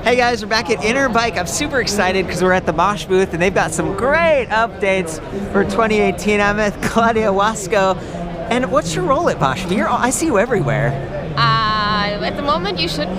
Hey guys, we're back at Interbike. I'm super excited because we're at the Bosch booth and they've got some great updates for 2018. I'm with Claudia Wasco. And what's your role at Bosch? I see you everywhere. At the moment, you should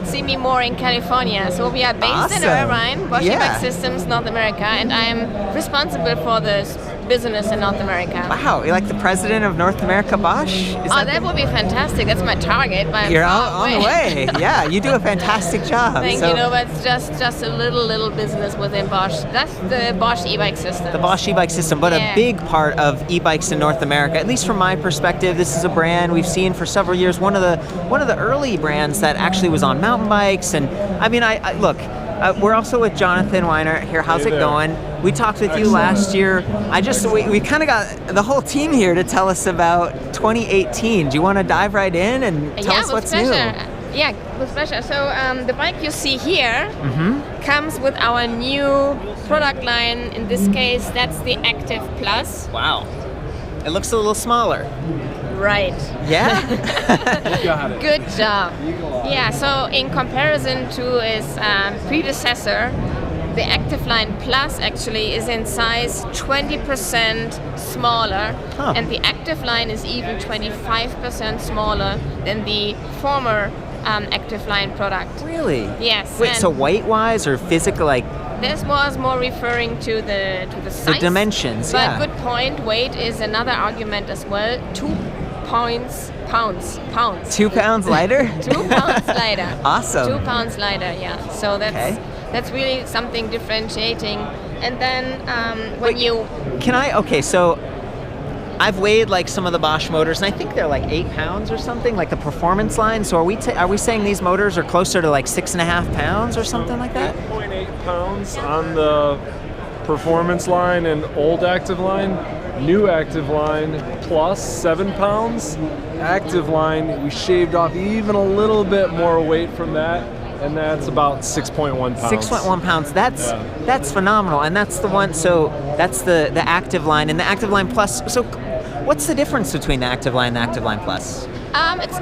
see me more in California. So we are based in Irvine, Bosch Active Systems, North America, and I am responsible for this business in North America. Wow, you're like the president of North America Bosch? That would be fantastic. That's my target. But you're on the way. Yeah, you do a fantastic job. Thank you. No, but it's just a little business within Bosch. That's the Bosch e-bike system. The Bosch e-bike system, but a big part of e-bikes in North America. At least from my perspective, this is a brand we've seen for several years. One of the early brands that actually was on mountain bikes. And I mean, look. We're also with Jonathan Weiner here. How's it going? We talked with you last year. We kind of got the whole team here to tell us about 2018. Do you want to dive right in and tell us what's new? Yeah, with pleasure. So the bike you see here comes with our new product line. In this case, that's the Active Plus. Wow. It looks a little smaller. Right. Yeah? Got it. Good job. Yeah, so in comparison to its predecessor, the Active Line Plus actually is in size 20% smaller, and the Active Line is even 25% smaller than the former Active Line product. Really? Yes. Wait, so weight-wise or physical, like? This was more referring to the size. The dimensions, but good point. Weight is another argument as well. 2 pounds. 2 pounds lighter? 2 pounds lighter. Awesome. 2 pounds lighter, yeah. So that's really something differentiating. And then so I've weighed like some of the Bosch motors, and I think they're like 8 pounds or something, like the performance line. So are we saying these motors are closer to like 6.5 pounds or something like that? 8.8 pounds on the performance line and old Active Line. New Active Line plus 7 pounds. Active Line, we shaved off even a little bit more weight from that, and that's about 6.1 pounds. 6.1 pounds. That's phenomenal, and that's the one. So that's the Active Line and the Active Line Plus. So what's the difference between the Active Line and the Active Line Plus?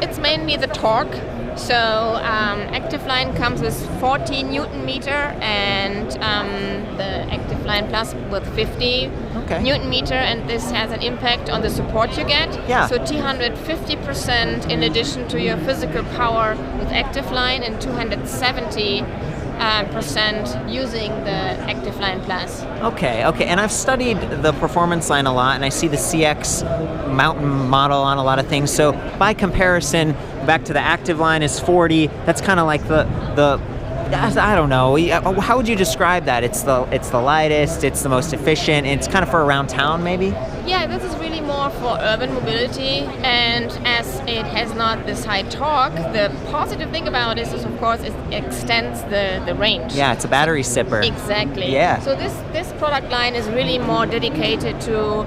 It's mainly the torque. So Active Line comes with 40 Newton meter, and the Active Line Plus with 50 Newton meter, and this has an impact on the support you get. Yeah. So 250% in addition to your physical power with Active Line, and 270% using the Active Line Plus. Okay, and I've studied the performance line a lot, and I see the CX mountain model on a lot of things. So by comparison, back to the Active Line is 40. That's kind of like the I don't know. How would you describe that? It's the lightest. It's the most efficient. It's kind of for around town, maybe. Yeah, this is really more for urban mobility, and as it has not this high torque, the positive thing about this is, of course, it extends the range. Yeah, it's a battery sipper. Exactly. Yeah. So this product line is really more dedicated to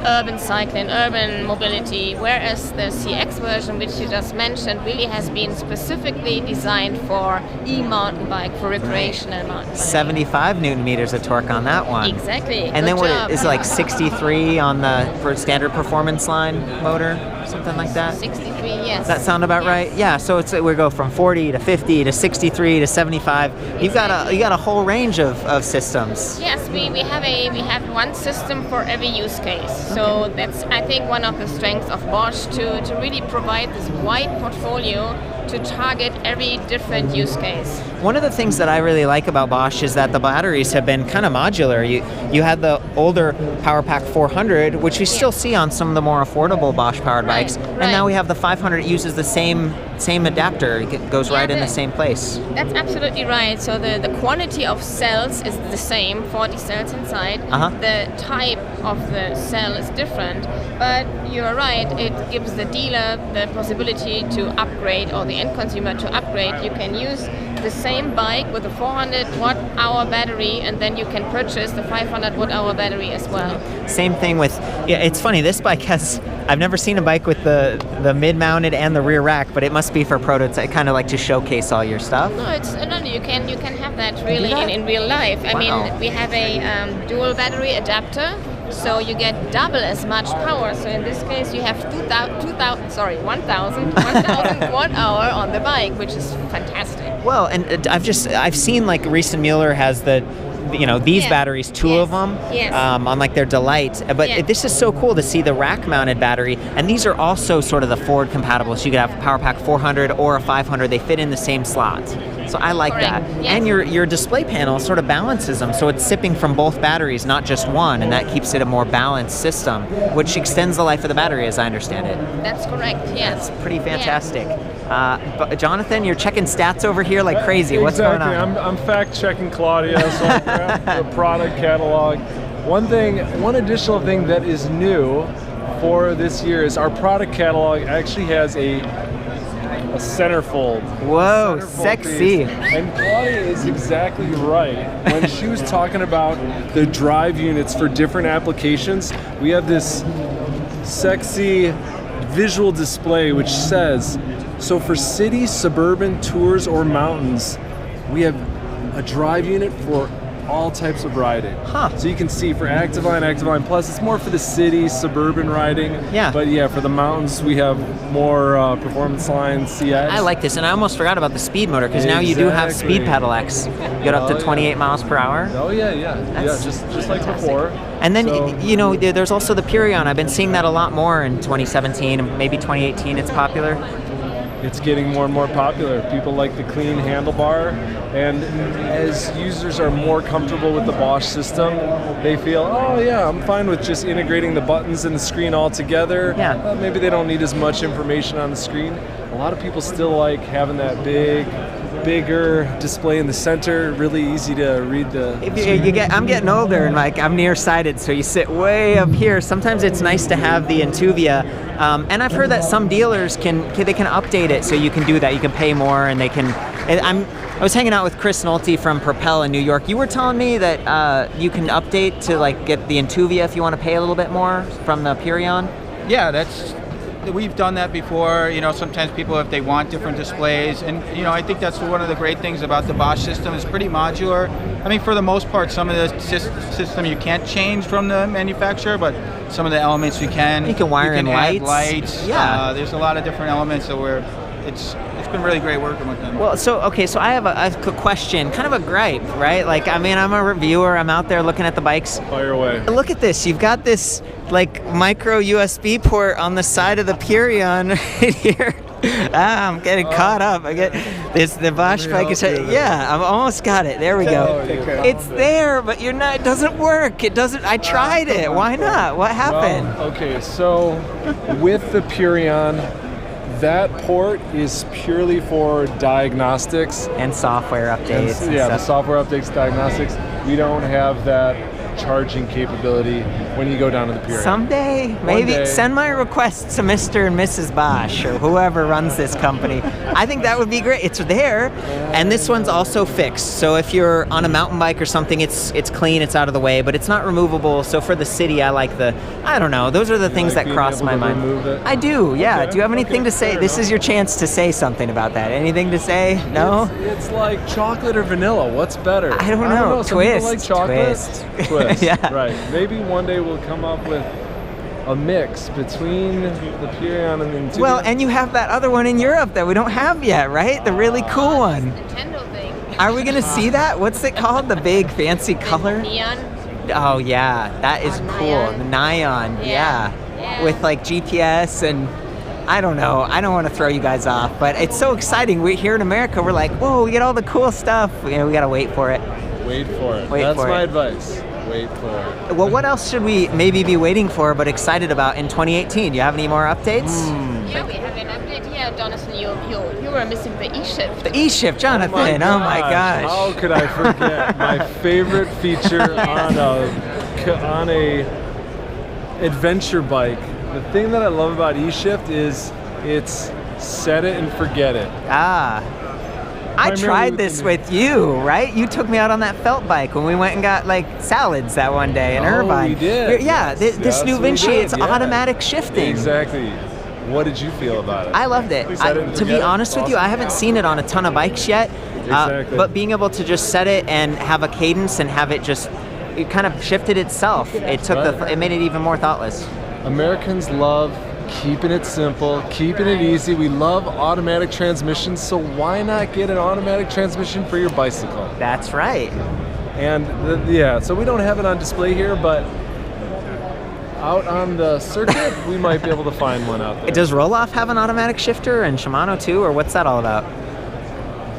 urban cycling, urban mobility, whereas the CX version, which you just mentioned, really has been specifically designed for e-mountain bike, for recreational mountain bike. 75 Newton meters of torque on that one. Exactly. And then what is it, like 63 on the for standard performance line motor, something like that? 63, yes. Does that sound about right? Yeah. So we go from 40 to 50 to 63 to 75. Exactly. You got a whole range of systems. Yes, we have one system for every use case. So that's, I think, one of the strengths of Bosch to really provide this wide portfolio to target every different use case. One of the things that I really like about Bosch is that the batteries have been kind of modular. You had the older PowerPack 400, which we still see on some of the more affordable Bosch powered bikes, and now we have the 500. It uses the same adapter. It goes right in the same place. That's absolutely right. So the quantity of cells is the same, 40 cells inside. The type of the cell is different, but you're right, it gives the dealer the possibility to upgrade, or the end consumer to upgrade. You can use the same bike with a 400 watt hour battery, and then you can purchase the 500 watt hour battery as well. Same thing with, it's funny, this bike has, I've never seen a bike with the mid-mounted and the rear rack, but it must be for prototype, kind of like to showcase all your stuff. No, you can have that really in real life. I mean, we have a dual battery adapter so you get double as much power. So in this case, you have 1,000 watt-hour on the bike, which is fantastic. Well, and I've seen like Reese and Mueller has these batteries, two of them, on like their Delight. But this is so cool to see the rack-mounted battery, and these are also sort of the forward compatible. So you could have a PowerPack 400 or a 500. They fit in the same slot. So I like that. Yes. And your display panel sort of balances them, so it's sipping from both batteries, not just one, and that keeps it a more balanced system, which extends the life of the battery, as I understand it. That's correct. Yes. That's pretty fantastic. But Jonathan, you're checking stats over here like crazy. What's going on? I'm fact checking Claudia, so I grabbed the product catalog. One additional thing that is new for this year is our product catalog actually has a centerfold. Whoa, sexy. Piece. And Claudia is exactly right. When she was talking about the drive units for different applications, we have this sexy visual display which says, so for city, suburban, tours, or mountains, we have a drive unit for all types of riding. So you can see for Active Line Plus, it's more for the city, suburban riding. Yeah. But yeah, for the mountains, we have more Performance Line CX. I like this, and I almost forgot about the speed motor, because now you do have Speed Pedal X. You get up to 28 miles per hour. Oh yeah. Just like before. And then, there's also the Purion. I've been seeing that a lot more in 2017, and maybe 2018 it's popular. It's getting more and more popular. People like the clean handlebar, and as users are more comfortable with the Bosch system, they feel, oh yeah, I'm fine with just integrating the buttons and the screen all together. Yeah. Maybe they don't need as much information on the screen. A lot of people still like having that bigger display in the center, really easy to read the I'm getting older, and like I'm nearsighted, so you sit way up here. Sometimes it's nice to have the Intuvia, and I've heard that some dealers can update it, so you can do that. You can pay more, and they can. I was hanging out with Chris Nolte from Propel in New York. You were telling me that you can update to like get the Intuvia if you want to pay a little bit more from the Purion. Yeah, we've done that before. Sometimes people, if they want different displays, and I think that's one of the great things about the Bosch system. It's pretty modular. I mean, for the most part, some of the system you can't change from the manufacturer, but some of the elements you can. You can wire in add lights. lights. Yeah. There's a lot of different elements that it's been really great working with them. Well, so I have a question, kind of a gripe, right? Like, I mean, I'm a reviewer. I'm out there looking at the bikes. Fire away. Look at this. You've got this like micro USB port on the side of the Purion right here. I'm getting caught up. I get this. The Bosch bike is. Yeah, I've almost got it. There we go. It's there, but you're not. It doesn't work. It doesn't. I tried it. Why not? What happened? Well, okay, so with the Purion, that port is purely for diagnostics and software updates. The software updates, diagnostics. We don't have that charging capability when you go down to the Purion. Someday, maybe send my request to Mr. and Mrs. Bosch or whoever runs this company. I think that would be great. It's there, and this one's also fixed. So if you're on a mountain bike or something, it's clean, it's out of the way, but it's not removable. So for the city, I like I don't know. Those are the things that cross my mind. I do, yeah. Okay. Do you have anything to say? This is your chance to say something about that. Anything to say? No? It's like chocolate or vanilla. What's better? I don't know. Some Twist. people like chocolate. Twist. Yeah. Right. Maybe one day we'll come up with a mix between the Purion and the Intubia. Well, and you have that other one in Europe that we don't have yet, right? The really cool one. Nintendo thing. Are we going to see that? What's it called? The big fancy color? Neon. Oh, yeah. That is cool. The Nyan. Yeah. With like GPS and I don't know. I don't want to throw you guys off, but it's so exciting. We're here in America. We're like, whoa, we get all the cool stuff. We got to wait for it. Wait for it. That's my advice. Wait for it. Well, what else should we maybe be waiting for but excited about in 2018? Do you have any more updates? Yeah, we have an update here, Jonathan. You were missing the eShift. The eShift, Jonathan. Oh my gosh. How could I forget my favorite feature on a adventure bike? The thing that I love about eShift is it's set it and forget it. I tried this with you, right? You took me out on that felt bike when we went and got like salads that one day in Irvine. We did. Yeah, this new Vinci, it's automatic shifting. Exactly. What did you feel about it? I loved it. To be honest with you, I haven't seen it on a ton of bikes yet. Exactly. But being able to just set it and have a cadence and have it just it kind of shifted itself. It took it made it even more thoughtless. Americans love keeping it simple, keeping it easy. We love automatic transmissions, so why not get an automatic transmission for your bicycle? That's right. And so we don't have it on display here, but out on the circuit, we might be able to find one out there. Does Roll-Off have an automatic shifter, and Shimano too, or what's that all about?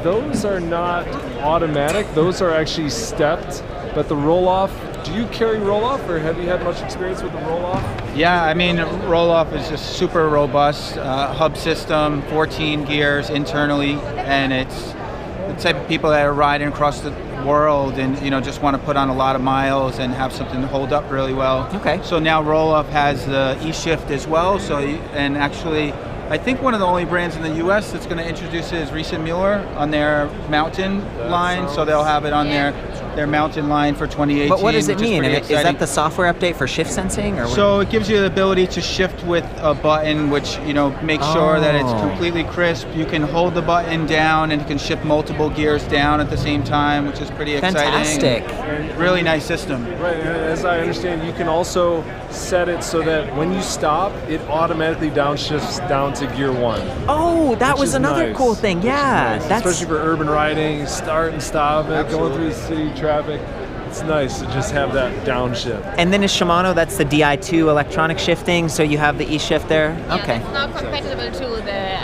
Those are not automatic. Those are actually stepped. But the Roll-Off, do you carry Roll-Off, or have you had much experience with the Roll-Off? Yeah, I mean, Roll-Off is just super robust hub system, 14 gears internally, and it's the type of people that are riding across the world and just want to put on a lot of miles and have something to hold up really well. Okay. So now Roll-Off has the eShift as well. So and actually, I think one of the only brands in the U.S. that's going to introduce it is Reese & Mueller on their mountain line. So they'll have it on their mountain line for 2018. But what does it mean? Is exciting. that the software update for shift sensing? Or So it gives you the ability to shift with a button, which makes sure that it's completely crisp. You can hold the button down and you can shift multiple gears down at the same time, which is pretty exciting. Fantastic. And really nice system. Right, and as I understand, you can also set it so that when you stop, it automatically downshifts down to gear 1. Oh, that was another nice. cool thing. Yeah, Nice. that's Especially for urban riding, start and stop it, going through the city traffic. It's nice to just have that downshift. And then is Shimano, that's the DI2 electronic shifting, so you have the eShift there? Yeah, Okay. it's now compatible to the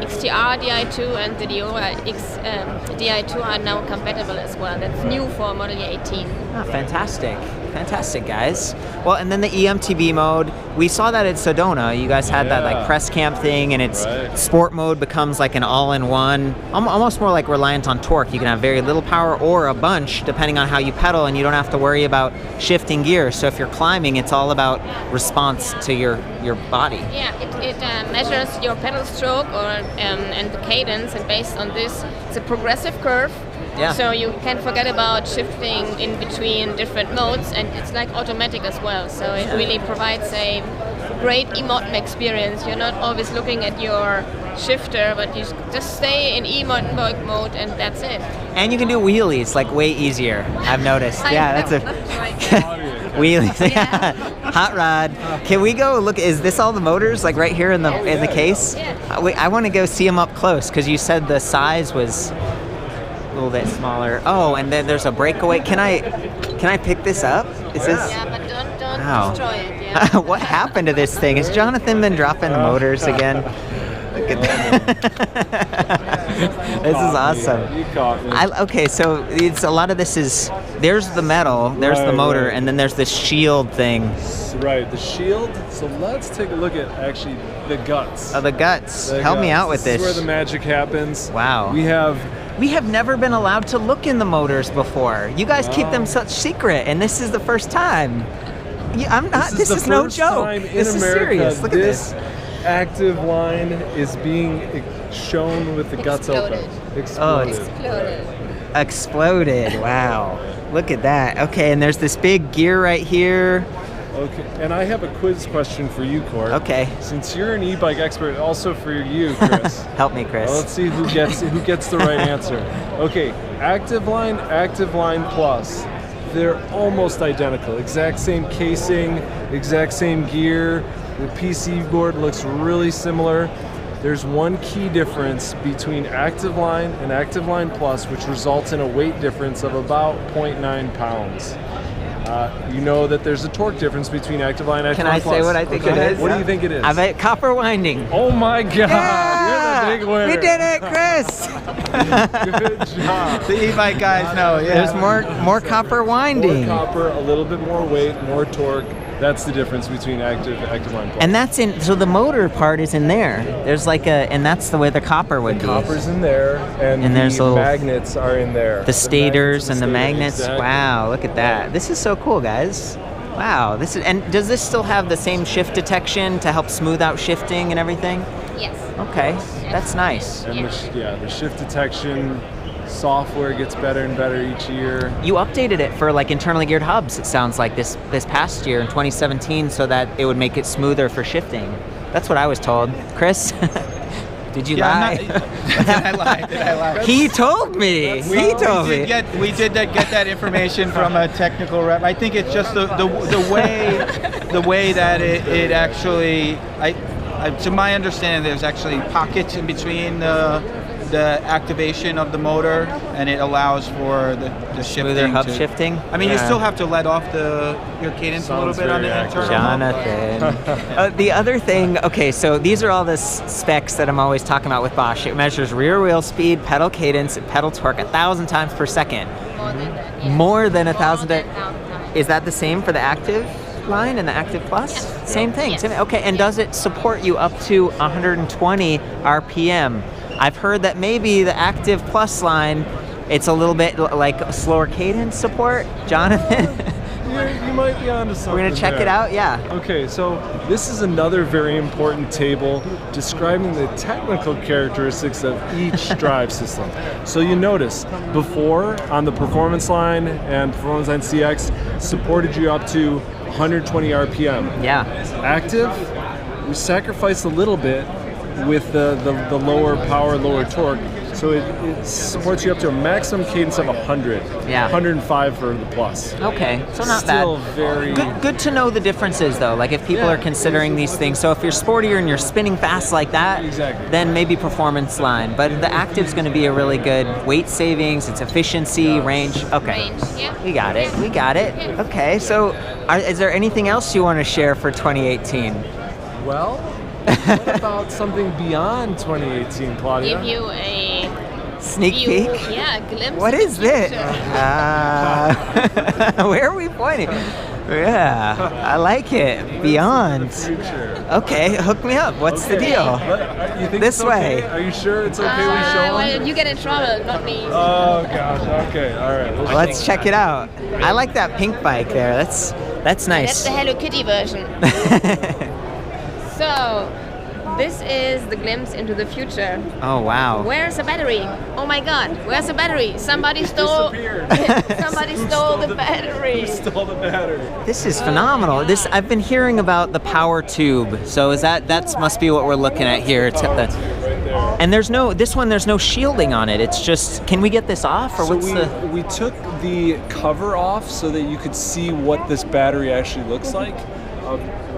XTR DI2 and the Diora X DI2 are now compatible as well. That's new for model year 18. Oh, fantastic. Fantastic, guys. Well, and then the EMTB mode, we saw that at Sedona. You guys had that like press camp thing, and it's sport mode becomes like an all-in-one, almost more like reliant on torque. You can have very little power or a bunch, depending on how you pedal, and you don't have to worry about shifting gears. So if you're climbing, it's all about response to your body. Yeah, it measures your pedal stroke and the cadence, and based on this, it's a progressive curve. Yeah. So you can forget about shifting in between different modes, and it's like automatic as well. So it really provides a great e-mountain experience. You're not always looking at your shifter, but you just stay in e-mountain bike mode, and that's it. And you can do wheelies like way easier, I've noticed. Yeah, that's a wheelies. Yeah. Hot rod. Can we go look? Is this all the motors like right here in the case? Yeah. I want to go see them up close because you said the size was a little bit smaller. Oh, and then there's a breakaway. Can I pick this up? Is this? Yeah, but don't Wow. destroy it. Yeah. What happened to this thing? Has Jonathan been dropping the motors again? Look at that. This is awesome. You caught me. Okay, so it's a lot of this is there's the metal, there's the Right, motor, right. and then there's this shield thing. Right, the shield. So let's take a look at actually the guts. Oh, the guts. The Help me guts. out with This this. is where the magic happens. Wow. We have We have never been allowed to look in the motors before. You guys keep them such secret, and this is the first time. I'm not. This is no joke. Time in This is America, serious. Look at this. Active Line is being shown with the guts open. Oh, Exploded. it's exploded. Wow. Look at that. Okay, and there's this big gear right here. Okay, and I have a quiz question for you, Court. Okay. Since you're an e-bike expert, also for you, Chris. Help me, Chris. Well, let's see who gets the right answer. Okay, Active Line Plus. They're almost identical. Exact same casing, exact same gear. The PC board looks really similar. There's one key difference between Active Line and Active Line Plus, which results in a weight difference of about 0.9 pounds. You know that there's a torque difference between Active Line and Active Can I Line Plus. say what I think it is? What do you think it is? I bet copper winding. Oh my God! Yeah! You're the big winner. We did it, Chris. Good job. The e-bike guys know, yeah. There's more copper winding. More copper, a little bit more weight, more torque. That's the difference between Active Line Plus. And that's in. So the motor part is in there. There's like and that's the way the copper would be. Copper's in there, and there's the little- magnets are in there. The stators and the magnets. Exactly. Wow, look at that. This is so cool, guys. Wow, this is. And does this still have the same shift detection to help smooth out shifting and everything? Yes. Okay, that's nice. And the shift detection software gets better and better each year. You updated it for like internally geared hubs. It sounds like this past year in 2017, so that it would make it smoother for shifting. That's what I was told, Chris. Did you Yeah, lie? Did I lie? Did I lie? He told me. He told me. We did get that information from a technical rep. I think it's just the way that it actually. To my understanding, there's actually pockets in between the activation of the motor, and it allows for the shifting. Smoother hub shifting? I mean, you still have to let off your cadence a little bit on the internal. Jonathan. The other thing, okay, so these are all the specs that I'm always talking about with Bosch. It measures rear wheel speed, pedal cadence, and pedal torque 1,000 times per second. More than that. Yes. More than 1,000. More than 1,000 times. Is that the same for the Active Line and the Active Plus? Yes. Same thing. Yes. Okay, and does it support you up to 120 RPM? I've heard that maybe the Active Plus line, it's a little bit like a slower cadence support. Jonathan? You might be onto something. We're going to check it out? Yeah. Okay, so this is another very important table describing the technical characteristics of each drive system. So you notice, before on the Performance Line and Performance Line CX, supported you up to 120 RPM. Yeah. Active, we sacrificed a little bit with the lower power, lower torque. So it supports you up to a maximum cadence of 100. Yeah. 105 for the Plus. Okay, so not Still bad. very Good to know the differences though. Like if people are considering these things. So if you're sportier and you're spinning fast like that, Exactly. then maybe Performance Line. But the Active's going to be a really good weight savings. It's efficiency, range. Okay. Range, yeah. We got it. We got it. Yeah. Okay. So, is there anything else you want to share for 2018? Well, what about something beyond 2018, Claudia? Give you a Sneak view, peek. yeah, glimpse. What of is the this? future. Where are we pointing? Yeah, I like it. Beyond. Future. Okay, hook me up. What's the deal? You think This it's okay? way. Are you sure it's okay we show them? Well, you get in trouble, not me. Oh gosh. Okay. All right. We'll Let's check it out. I like that pink bike there. That's That's nice. the Hello Kitty version. So, this is the glimpse into the future. Oh wow. Where's the battery? Oh my God, where's the battery? Somebody stole. disappeared. Somebody stole the battery. Stole the battery. This is phenomenal. This I've been hearing about the PowerTube. So is that must be what we're looking at here. It's at the, Right there. and there's no shielding on it. It's just, can we get this off or So what's we took the cover off so that you could see what this battery actually looks like.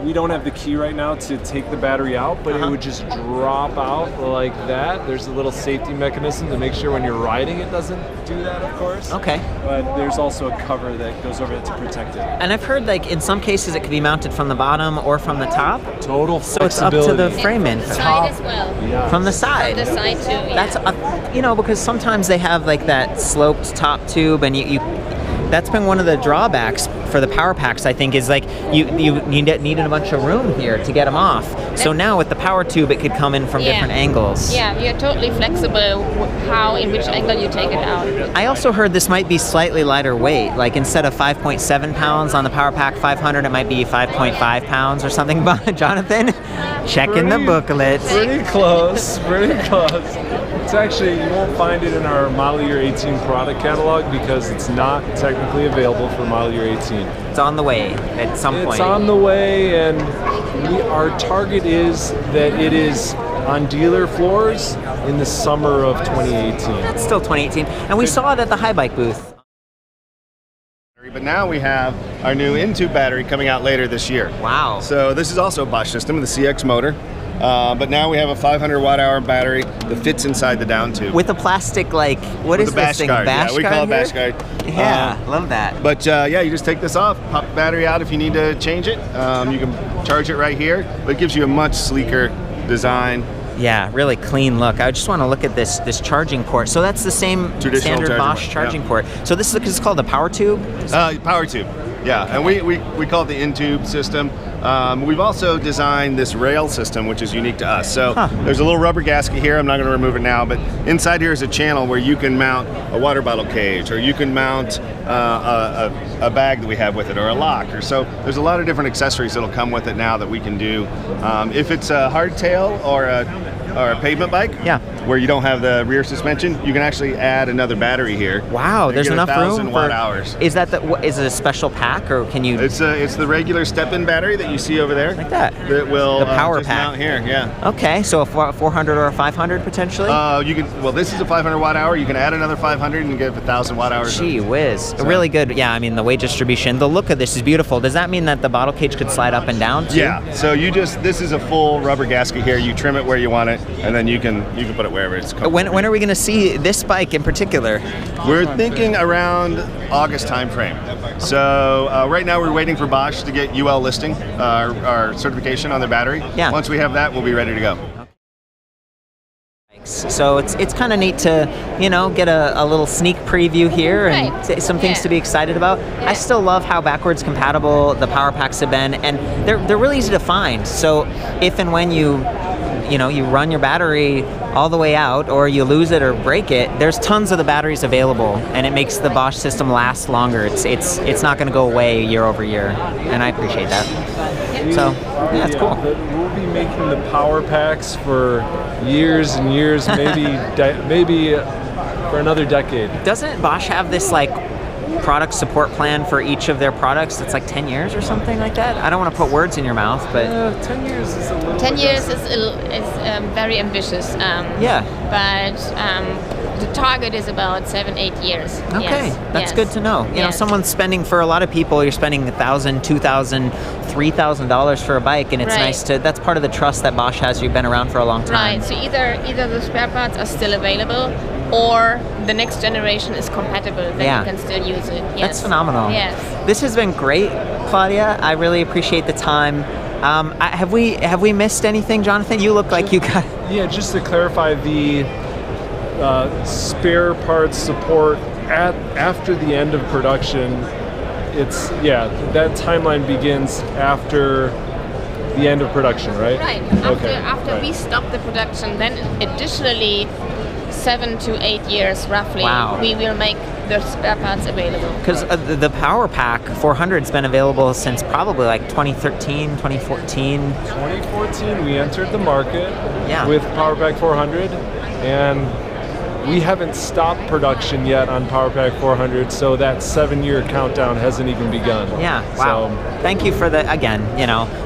We don't have the key right now to take the battery out, but it would just drop out like that. There's a little safety mechanism to make sure when you're riding it doesn't do that, of course. Okay. But there's also a cover that goes over it to protect it. And I've heard like in some cases it could be mounted from the bottom or from the top. Total So it's up to flexibility. the framing. From the side as well. Yeah. From the side. From the side too. Yeah. That's because sometimes they have like that sloped top tube, and you that's been one of the drawbacks for the power packs, I think, is like you needed a bunch of room here to get them off. So now with the PowerTube, it could come in from different angles. Yeah, you're totally flexible in which angle you take it out. I also heard this might be slightly lighter weight. Like instead of 5.7 pounds on the Power Pack 500, it might be 5.5 pounds or something. Jonathan, checking the booklets. Pretty close, pretty close. It's actually, you won't find it in our Model Year 18 product catalog because it's not technically available for Model Year 18. It's on the way at some point. It's on the way, and our target is that it is on dealer floors in the summer of 2018. That's still 2018. And we saw it at the High Bike booth. But now we have our new Intube battery coming out later this year. Wow. So this is also a Bosch system with a CX motor. But now we have a 500 watt-hour battery that fits inside the downtube. With a plastic, like, what With is a this bash thing? guard. Bash Yeah, we guard call it here? bash guard. Yeah, love that. But yeah, you just take this off, pop the battery out if you need to change it. You can charge it right here, but it gives you a much sleeker design. Yeah, really clean look. I just want to look at this charging port. So that's the same Traditional standard charging Bosch port, charging yeah. port. So this is it's called the PowerTube? PowerTube, yeah, and we call it the Intube system. We've also designed this rail system, which is unique to us. So there's a little rubber gasket here. I'm not going to remove it now, but inside here is a channel where you can mount a water bottle cage, or you can mount a bag that we have with it, or a locker. So there's a lot of different accessories that'll come with it now that we can do. If it's a hardtail or a or a pavement bike, where you don't have the rear suspension, you can actually add another battery here. Wow, there's enough room for. Watt-hours. Is that is it a special pack, or can you? It's the regular step-in battery that you see over there. Like that. That will the power just pack mount here. Yeah. Okay, so a 400 or a 500 potentially. You can. Well, this is a 500 watt-hour. You can add another 500 and get 1,000 watt-hours. Gee whiz, really good. Yeah, I mean the weight distribution. The look of this is beautiful. Does that mean that the bottle cage could slide up and down too? Yeah. So this is a full rubber gasket here. You trim it where you want it, and then you can put it wherever it's comfortable. When are we going to see this bike in particular? We're thinking around August timeframe. So right now we're waiting for Bosch to get UL listing, our certification on their battery. Yeah. Once we have that, we'll be ready to go. So it's kind of neat to get a little sneak preview here and some things to be excited about. Yeah. I still love how backwards compatible the power packs have been, and they're really easy to find. So if and when you run your battery all the way out, or you lose it or break it, there's tons of the batteries available, and it makes the Bosch system last longer. It's not going to go away year over year, and I appreciate that. So yeah, it's cool. We'll be making the power packs for years and years, maybe for another decade. Doesn't Bosch have this product support plan for each of their products? It's 10 years or something like that. I don't want to put words in your mouth, but 10 years is a little. 10 years is very ambitious. But the target is about 7-8 years. Okay, that's good to know. You know, someone's spending, for a lot of people, you're spending $1,000, $2,000, $3,000 for a bike, and it's nice to. That's part of the trust that Bosch has. You've been around for a long time. Right. So either the spare parts are still available, or the next generation is compatible, then you can still use it. Yes. That's phenomenal. Yes. This has been great, Claudia. I really appreciate the time. Have we missed anything, Jonathan? You look like you got. Yeah, just to clarify, the spare parts support after the end of production. That timeline begins after the end of production, right? Right. After we stop the production, then additionally 7 to 8 years roughly, we will make the spare parts available. Because the Power Pack 400's been available since probably 2013, 2014. 2014, we entered the market with Power Pack 400, and we haven't stopped production yet on Power Pack 400, so that 7-year countdown hasn't even begun. Yeah, wow. So, thank you for the, again,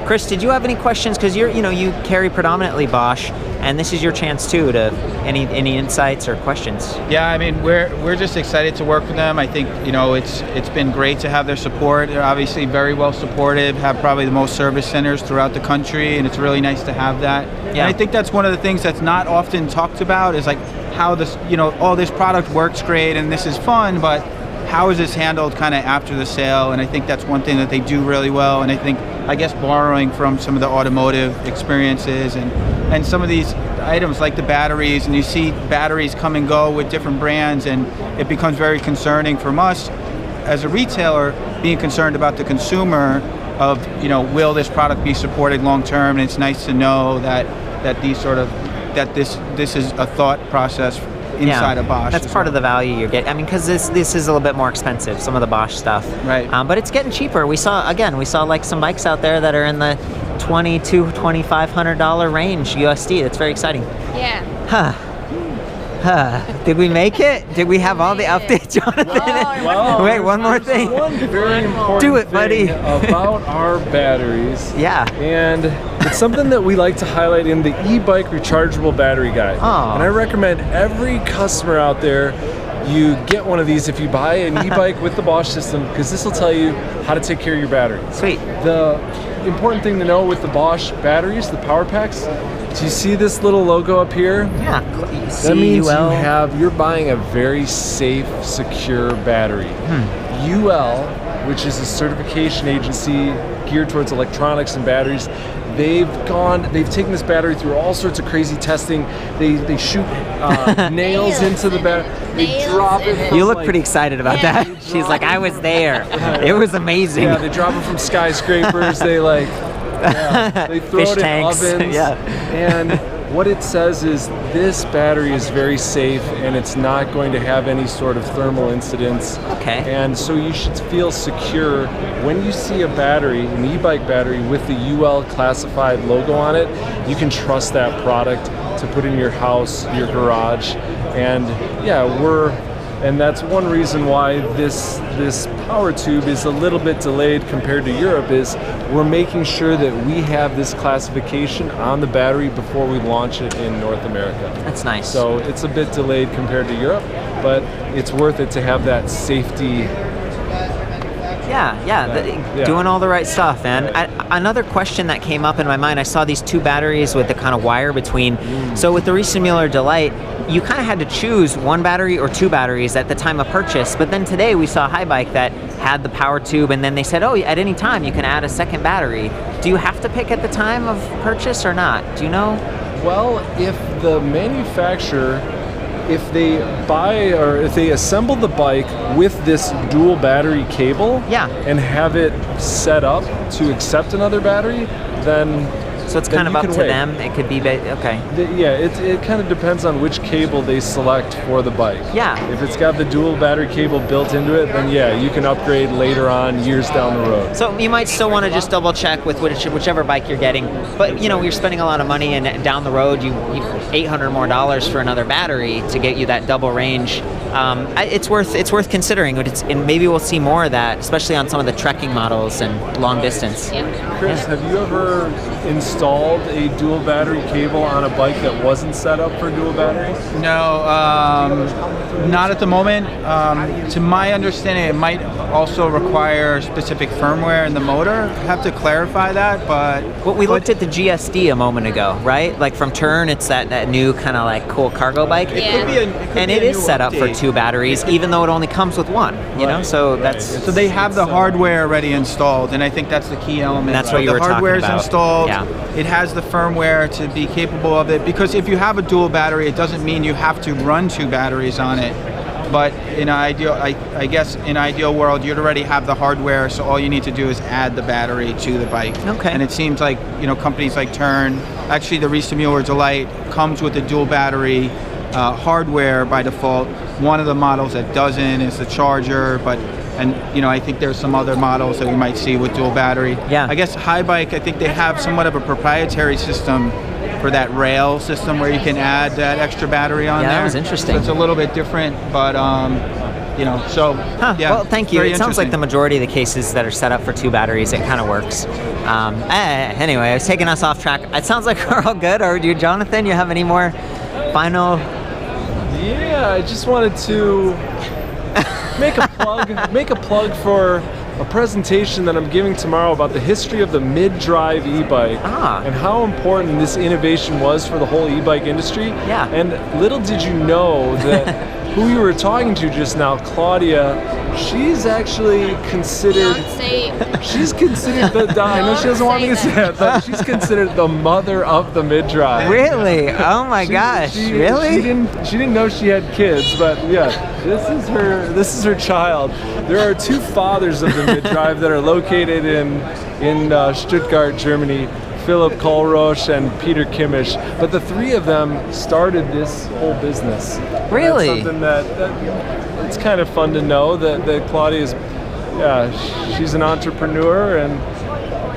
Chris, did you have any questions? Because you carry predominantly Bosch, and this is your chance too to any insights or questions. Yeah, I mean, we're just excited to work with them. I think it's been great to have their support. They're obviously very well supportive, have probably the most service centers throughout the country, and it's really nice to have that. Yeah. And I think that's one of the things that's not often talked about is how this, this product works great and this is fun, but how is this handled kind of after the sale? And I think that's one thing that they do really well. And I guess borrowing from some of the automotive experiences and some of these items like the batteries, and you see batteries come and go with different brands, and it becomes very concerning from us as a retailer, being concerned about the consumer of, will this product be supported long term? And it's nice to know that this is a thought process inside of Bosch. That's part of the value you're getting. I mean, because this is a little bit more expensive, some of the Bosch stuff. Right. But it's getting cheaper. We saw some bikes out there that are in the $2,200 to $2,500 range USD. That's very exciting. Yeah. Did we make it? Did we have all the updates, Jonathan? Wait, one more thing. One very important Do it, buddy. thing about our batteries. Yeah. And it's something that we like to highlight in the e-bike rechargeable battery guide. Oh. And I recommend every customer out there, you get one of these if you buy an e-bike with the Bosch system, because this will tell you how to take care of your battery. Sweet. The important thing to know with the Bosch batteries, the power packs, do you see this little logo up here? Yeah. That means you're buying a very safe, secure battery. UL, which is a certification agency geared towards electronics and batteries, they've taken this battery through all sorts of crazy testing. They shoot nails into the battery. They drop it. You look pretty excited about that. She's like, I was there. It was amazing. Yeah, they drop it from skyscrapers. They they throw Fish it tanks. in ovens. And what it says is this battery is very safe and it's not going to have any sort of thermal incidents. Okay. And so you should feel secure when you see a battery, an e-bike battery with the UL classified logo on it. You can trust that product. to put in your house, your garage, and and that's one reason why this PowerTube is a little bit delayed compared to Europe. Is we're making sure that we have this classification on the battery before we launch it in North America. That's nice. So it's a bit delayed compared to Europe, but it's worth it to have that safety. Doing all the right stuff. And another question that came up in my mind, I saw these two batteries with the kind of wire between. So with the Riesemuller Delight, you kind of had to choose one battery or two batteries at the time of purchase. But then today we saw a high bike that had the PowerTube, and then they said, oh, at any time you can add a second battery. Do you have to pick at the time of purchase or not? Do you know? Well, if the manufacturer, if they buy or if they assemble the bike with this dual battery cable and have it set up to accept another battery, then so it's kind of up to them. It could be okay. It kind of depends on which cable they select for the bike. Yeah. If it's got the dual battery cable built into it, then you can upgrade later on, years down the road. So you might still want to just double check with whichever bike you're getting, but you're spending a lot of money, and down the road you $800 more for another battery to get you that double range. It's worth considering, and maybe we'll see more of that, especially on some of the trekking models and long distance. Chris, have you ever installed a dual battery cable on a bike that wasn't set up for dual batteries? No, not at the moment. To my understanding, it might also require specific firmware in the motor. I have to clarify that, but we looked at the GSD a moment ago, right? Like from Turn, it's that new kind of like cool cargo bike. It is set up for two batteries, even though it only comes with one. So so they have the hardware already installed, and I think that's the key element. And that's what you were talking about. The hardware is installed. It has the firmware to be capable of it, because if you have a dual battery, it doesn't mean you have to run two batteries on it. But in I guess in an ideal world, you'd already have the hardware, so all you need to do is add the battery to the bike. Okay. And it seems like companies like Turn, actually the Riesemuller Delight comes with the dual battery hardware by default. One of the models that doesn't is the Charger, I think there's some other models that we might see with dual battery. Yeah. I guess High Bike, I think they have somewhat of a proprietary system for that rail system where you can add that extra battery on there. Yeah, that was interesting. So it's a little bit different, but Well, thank you. It sounds like the majority of the cases that are set up for two batteries, it kind of works. Anyway, I was taking us off track. It sounds like we're all good. Or do you, Jonathan, you have any more final? Yeah, I just wanted to make a plug for a presentation that I'm giving tomorrow about the history of the mid-drive e-bike and how important this innovation was for the whole e-bike industry. Yeah. And little did you know that who you were talking to just now, Claudia, she's actually considered. She's considered I know she doesn't want me to say that, but she's considered the mother of the mid-drive. Really? Oh my gosh! Really? She didn't know she had kids, but this is her child. There are two fathers of the mid-drive that are located in Stuttgart, Germany. Philip Kohlrosch and Peter Kimmich, but the three of them started this whole business. Really? That's something that it's kind of fun to know that Claudia's, she's an entrepreneur, and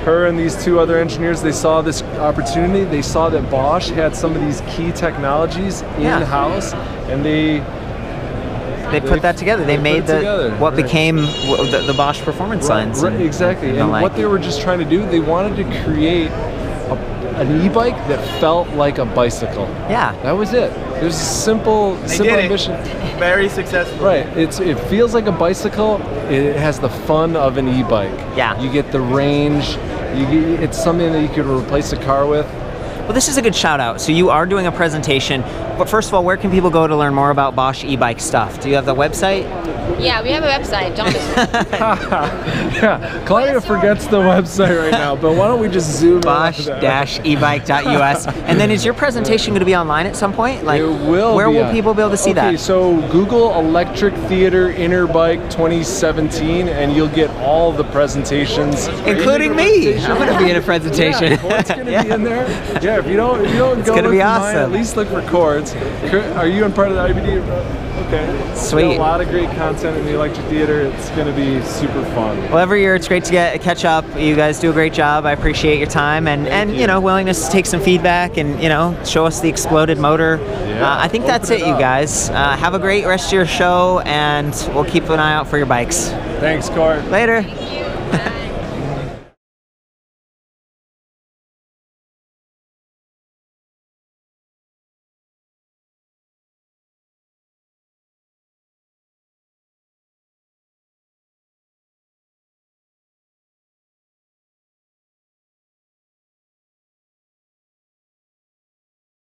her and these two other engineers, they saw this opportunity. They saw that Bosch had some of these key technologies in-house, and they put that together. They made what became the Bosch performance lines. Right, exactly. And what they were just trying to do, they wanted to create an e-bike that felt like a bicycle. Yeah. That was it. It was a simple ambition. Very successful. Right. It feels like a bicycle. It has the fun of an e-bike. Yeah. You get the range. It's something that you could replace a car with. Well, this is a good shout out. So you are doing a presentation, but first of all, where can people go to learn more about Bosch e-bike stuff? Do you have the website? Yeah, we have a website, Yeah, Claudia forgets the website right now, but why don't we just zoom Bosch-ebike.us. And then is your presentation going to be online at some point? It will. Where will people be able to see that? Okay, so Google Electric Theater Interbike 2017, and you'll get all the presentations, including me. I'm going to be in a presentation. Yeah, Court's going to be in there. Yeah, if you don't go it's gonna look be for awesome. mine, at least look for Court's. Perfect. Are you in part of the IBD? Okay. Sweet. Got a lot of great content in the electric theater. It's going to be super fun. Well, every year it's great to catch up. You guys do a great job. I appreciate your time and you know, willingness to take some feedback and, you know, show us the exploded motor. Yeah, I think that's it, you guys. Have a great rest of your show, and we'll keep an eye out for your bikes. Thanks, Court. Later. Thank you. Bye.